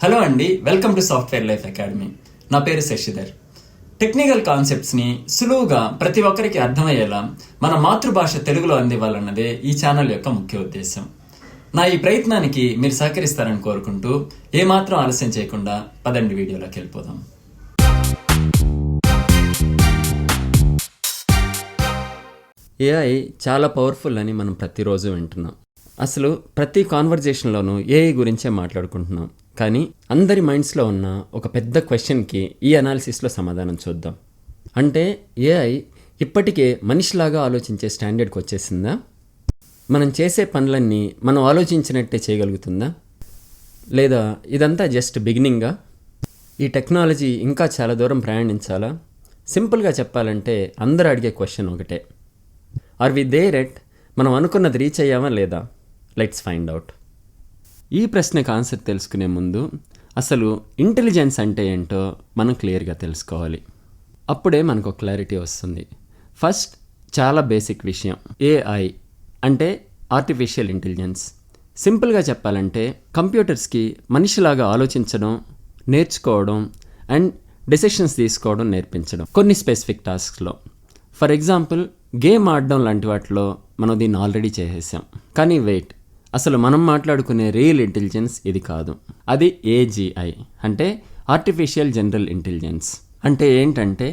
Hello అండి, welcome to software life academy. నా పేరు శశిధర్. టెక్నికల్ కాన్సెప్ట్స్ని సులువుగా ప్రతి ఒక్కరికి అర్థమయ్యేలా మన మాతృభాష తెలుగులో అందివ్వాలన్నదే ఈ ఛానల్ యొక్క ముఖ్య ఉద్దేశం. నా ఈ ప్రయత్నానికి మీరు సహకరిస్తారని కోరుకుంటూ ఏమాత్రం ఆలస్యం చేయకుండా పదండి వీడియోలోకి వెళ్ళిపోదాం. ఏఐ చాలా పవర్ఫుల్ అని మనం ప్రతిరోజు వింటున్నాం. అసలు ప్రతి కాన్వర్జేషన్లోనూ ఏఐ గురించే మాట్లాడుకుంటున్నాం. కానీ అందరి మైండ్స్లో ఉన్న ఒక పెద్ద క్వశ్చన్కి ఈ అనాలిసిస్లో సమాధానం చూద్దాం. అంటే ఏఐ ఇప్పటికే మనిషిలాగా ఆలోచించే స్టాండర్డ్కి వచ్చేసిందా? మనం చేసే పనులన్నీ మనం ఆలోచించినట్టే చేయగలుగుతుందా? లేదా ఇదంతా జస్ట్ బిగినింగా? ఈ టెక్నాలజీ ఇంకా చాలా దూరం ప్రయాణించాలా? సింపుల్గా చెప్పాలంటే అందరూ అడిగే క్వశ్చన్ ఒకటే: ఆర్ వి దేర్ ఎట్? మనం అనుకున్నది రీచ్ అయ్యామా లేదా? Let's find out. ఈ ప్రశ్నకు ఆన్సర్ తెలుసుకునే ముందు అసలు ఇంటెలిజెన్స్ అంటే ఏంటో మనం క్లియర్గా తెలుసుకోవాలి. అప్పుడే మనకు క్లారిటీ వస్తుంది. ఫస్ట్, చాలా బేసిక్ విషయం, ఏఐ అంటే ఆర్టిఫిషియల్ ఇంటెలిజెన్స్. సింపుల్గా చెప్పాలంటే కంప్యూటర్స్కి మనిషిలాగా ఆలోచించడం, నేర్చుకోవడం అండ్ డెసిషన్స్ తీసుకోవడం నేర్పించడం కొన్ని స్పెసిఫిక్ టాస్క్స్లో. ఫర్ ఎగ్జాంపుల్, గేమ్ ఆడడం లాంటి వాటిలో మనం దీన్ని ఆల్రెడీ చేసేసాం. కానీ వెయిట్, అసలు మనం మాట్లాడుకునే రియల్ ఇంటెలిజెన్స్ ఇది కాదు. అది ఏజీఐ అంటే ఆర్టిఫిషియల్ జనరల్ ఇంటెలిజెన్స్. అంటే ఏంటంటే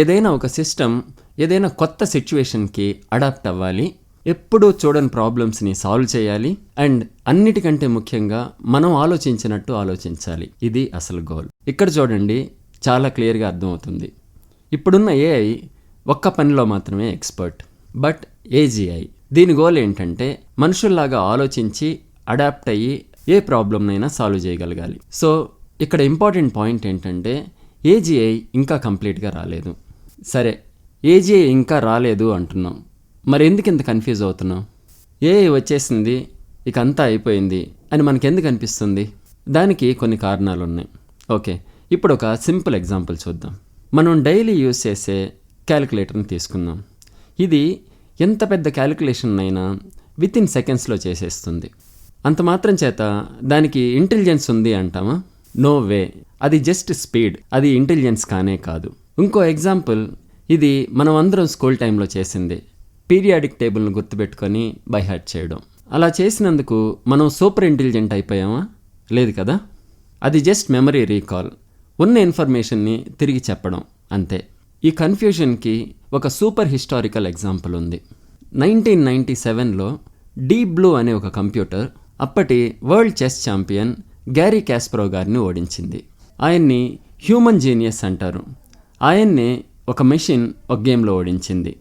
ఏదైనా ఒక సిస్టమ్ ఏదైనా కొత్త సిచ్యువేషన్కి అడాప్ట్ అవ్వాలి, ఎప్పుడూ చూడని ప్రాబ్లమ్స్ని సాల్వ్ చేయాలి అండ్ అన్నిటికంటే ముఖ్యంగా మనం ఆలోచించినట్టు ఆలోచించాలి. ఇది అసలు గోల్. ఇక్కడ చూడండి, చాలా క్లియర్గా అర్థమవుతుంది. ఇప్పుడున్న ఏఐ ఒక్క పనిలో మాత్రమే ఎక్స్పర్ట్. బట్ ఏజీఐ దీని గోల్ ఏంటంటే మనుషుల్లాగా ఆలోచించి అడాప్ట్ అయ్యి ఏ ప్రాబ్లంనైనా సాల్వ్ చేయగలగాలి. సో ఇక్కడ ఇంపార్టెంట్ పాయింట్ ఏంటంటే ఏజీఐ ఇంకా కంప్లీట్గా రాలేదు. సరే, ఏజీఐ ఇంకా రాలేదు అంటున్నాం, మరి ఎందుకు ఇంత కన్ఫ్యూజ్ అవుతున్నాం? ఏఐ వచ్చేసింది, ఇక అంతా అయిపోయింది అని మనకెందుకు అనిపిస్తుంది? దానికి కొన్ని కారణాలు ఉన్నాయి. ఓకే, ఇప్పుడు ఒక సింపుల్ ఎగ్జాంపుల్ చూద్దాం. మనం డైలీ యూజ్ చేసే క్యాలిక్యులేటర్ని తీసుకుందాం. ఇది ఎంత పెద్ద క్యాలిక్యులేషన్ అయినా వితిన్ సెకండ్స్లో చేసేస్తుంది. అంత మాత్రం చేత దానికి ఇంటెలిజెన్స్ ఉంది అంటామా? No way. అది జస్ట్ స్పీడ్, అది ఇంటెలిజెన్స్ కానే కాదు. ఇంకో ఎగ్జాంపుల్, ఇది మనం అందరం స్కూల్ టైంలో చేసింది, పీరియాడిక్ టేబుల్ను గుర్తుపెట్టుకొని బై హార్ట్ చేయడం. అలా చేసినందుకు మనం సూపర్ ఇంటెలిజెంట్ అయిపోయామా? లేదు కదా. అది జస్ట్ మెమరీ రీకాల్, ఉన్న ఇన్ఫర్మేషన్ని తిరిగి చెప్పడం అంతే. ఈ కన్ఫ్యూజన్కి ఒక సూపర్ హిస్టారికల్ ఎగ్జాంపుల్ ఉంది. 1997లో డీప్ బ్లూ అనే ఒక కంప్యూటర్ అప్పటి world chess champion Gary Kasparov గారిని ఓడించింది. ఆయన్ని హ్యూమన్ జీనియస్ అంటారు. ఆయన్నే ఒక మెషిన్ ఒక గేమ్లో ఓడించింది.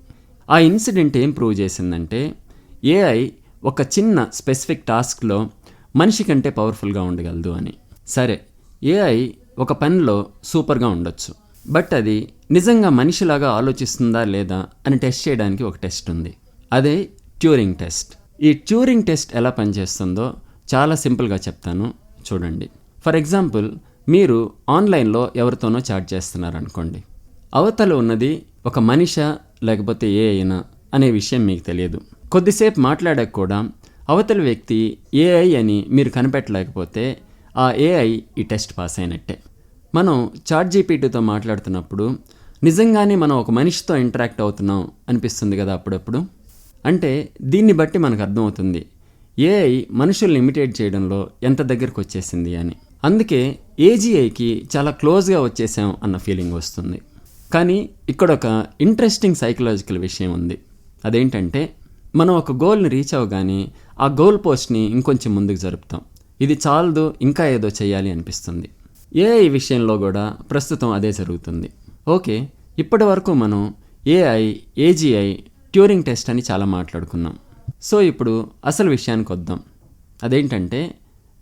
ఆ ఇన్సిడెంట్ ఏం ప్రూవ్ చేసిందంటే ఏఐ ఒక చిన్న స్పెసిఫిక్ టాస్క్లో మనిషి కంటే పవర్ఫుల్గా ఉండగలదు అని. సరే, ఏఐ ఒక పనిలో సూపర్గా ఉండొచ్చు, బట్ అది నిజంగా మనిషిలాగా ఆలోచిస్తుందా లేదా అని టెస్ట్ చేయడానికి ఒక టెస్ట్ ఉంది. అదే ట్యూరింగ్ టెస్ట్. ఈ ట్యూరింగ్ టెస్ట్ ఎలా పనిచేస్తుందో చాలా సింపుల్గా చెప్తాను, చూడండి. ఫర్ ఎగ్జాంపుల్, మీరు ఆన్లైన్లో ఎవరితోనో చాట్ చేస్తున్నారనుకోండి. అవతల ఉన్నది ఒక మనిషా లేకపోతే ఏఐనా అనే విషయం మీకు తెలియదు. కొద్దిసేపు మాట్లాడాక కూడా అవతల వ్యక్తి ఏఐ అని మీరు కనిపెట్టలేకపోతే ఆ ఏఐ ఈ టెస్ట్ పాస్ అయినట్టే. మనం చాట్జీపీటీతో మాట్లాడుతున్నప్పుడు నిజంగానే మనం ఒక మనిషితో ఇంటరాక్ట్ అవుతున్నాం అనిపిస్తుంది కదా అప్పుడప్పుడు. అంటే దీన్ని బట్టి మనకు అర్థమవుతుంది ఏఐ మనుషుల్ని ఇమిటేట్ చేయడంలో ఎంత దగ్గరకు వచ్చేసింది అని. అందుకే ఏజీఐకి చాలా క్లోజ్గా వచ్చేసాం అన్న ఫీలింగ్ వస్తుంది. కానీ ఇక్కడ ఒక ఇంట్రెస్టింగ్ సైకలాజికల్ విషయం ఉంది. అదేంటంటే మనం ఒక గోల్ని రీచ్ అవ్వగానే ఆ గోల్ పోస్ట్ని ఇంకొంచెం ముందుకు జరుపుతాం. ఇది చాలదు, ఇంకా ఏదో చేయాలి అనిపిస్తుంది. ఏఐ విషయంలో కూడా ప్రస్తుతం అదే జరుగుతుంది. ఓకే, ఇప్పటి వరకు మనం ఏఐ, ఏజీఐ, ట్యూరింగ్ టెస్ట్ అని చాలా మాట్లాడుకున్నాం. సో ఇప్పుడు అసలు విషయానికి వద్దాం. అదేంటంటే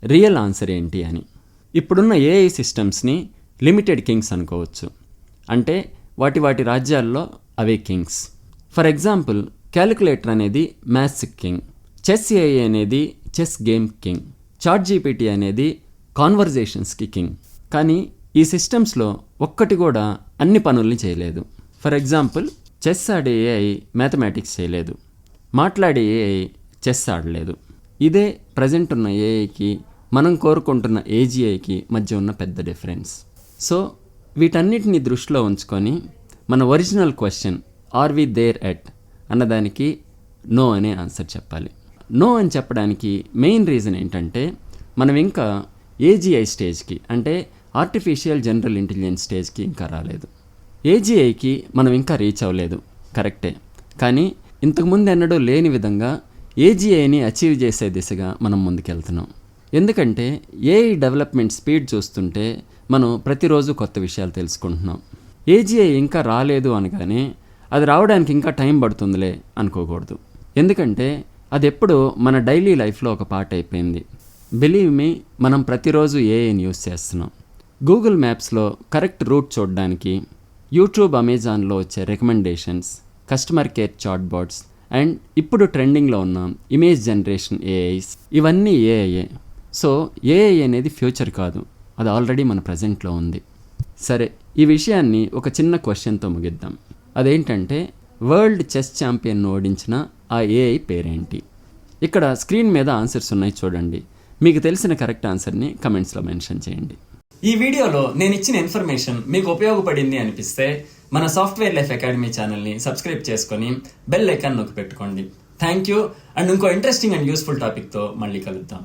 రియల్ ఆన్సర్ ఏంటి అని. ఇప్పుడున్న ఏఐ సిస్టమ్స్ని లిమిటెడ్ కింగ్స్ అనుకోవచ్చు. అంటే వాటి రాజ్యాల్లో అవే కింగ్స్. ఫర్ ఎగ్జాంపుల్, క్యాలిక్యులేటర్ అనేది మ్యాథ్స్ కింగ్, చెస్ ఏఐ అనేది చెస్ గేమ్ కింగ్, చాట్జీపీటీ అనేది కాన్వర్జేషన్స్కి కింగ్. కానీ ఈ సిస్టమ్స్లో ఒక్కటి కూడా అన్ని పనుల్ని చేయలేదు. ఫర్ ఎగ్జాంపుల్, చెస్ ఆడే ఏఐ మ్యాథమెటిక్స్ చేయలేదు, మాట్లాడే ఏఐ చెస్ ఆడలేదు. ఇదే ప్రజెంట్ ఉన్న ఏఐకి మనం కోరుకుంటున్న ఏజీఐకి మధ్య ఉన్న పెద్ద డిఫరెన్స్. సో వీటన్నిటిని దృష్టిలో ఉంచుకొని మన original question are we there yet అన్నదానికి నో అనే ఆన్సర్ చెప్పాలి. నో అని చెప్పడానికి మెయిన్ రీజన్ ఏంటంటే మనం ఇంకా ఏజీఐ స్టేజ్కి అంటే ఆర్టిఫిషియల్ జనరల్ ఇంటెలిజెన్స్ స్టేజ్కి ఇంకా రాలేదు. ఏజీఐకి మనం ఇంకా రీచ్ అవ్వలేదు కరెక్టే, కానీ ఇంతకుముందు ఎన్నడూ లేని విధంగా ఏజీఐని అచీవ్ చేసే దిశగా మనం ముందుకెళ్తున్నాం. ఎందుకంటే ఏఐ డెవలప్మెంట్ స్పీడ్ చూస్తుంటే మనం ప్రతిరోజు కొత్త విషయాలు తెలుసుకుంటున్నాం. ఏజీఐ ఇంకా రాలేదు అనగానే అది రావడానికి ఇంకా టైం పడుతుందిలే అనుకోకూడదు. ఎందుకంటే అది ఎప్పుడు మన డైలీ లైఫ్లో ఒక పార్ట్ అయిపోయింది. బిలీవ్ మీ, మనం ప్రతిరోజు ఏఐని యూస్ చేస్తున్నాం. గూగుల్ మ్యాప్స్లో కరెక్ట్ రూట్ చూడడానికి, యూట్యూబ్, అమెజాన్లో వచ్చే recommendations, customer care chat bots and ఇప్పుడు ట్రెండింగ్లో ఉన్న ఇమేజ్ జనరేషన్ ఏఐస్, ఇవన్నీ ఏఐఏ. సో ఏఐ అనేది ఫ్యూచర్ కాదు, అది ఆల్రెడీ మన ప్రజెంట్లో ఉంది. సరే, ఈ విషయాన్ని ఒక చిన్న క్వశ్చన్తో ముగిద్దాం. అదేంటంటే వరల్డ్ చెస్ ఛాంపియన్ను ఓడించిన ఆ ఏఐ పేరేంటి? ఇక్కడ స్క్రీన్ మీద ఆన్సర్స్ ఉన్నాయి చూడండి. మీకు తెలిసిన కరెక్ట్ ఆన్సర్ని కమెంట్స్లో మెన్షన్ చేయండి. ఈ వీడియోలో నేను ఇచ్చిన ఇన్ఫర్మేషన్ మీకు ఉపయోగపడింది అనిపిస్తే మన సాఫ్ట్వేర్ లైఫ్ అకాడమీ ఛానల్ని సబ్స్క్రైబ్ చేసుకొని బెల్ ఐకాన్ నొక్కి పెట్టుకోండి. Thank you. అండ్ ఇంకో ఇంట్రెస్టింగ్ అండ్ యూస్ఫుల్ టాపిక్తో మళ్ళీ కలుద్దాం.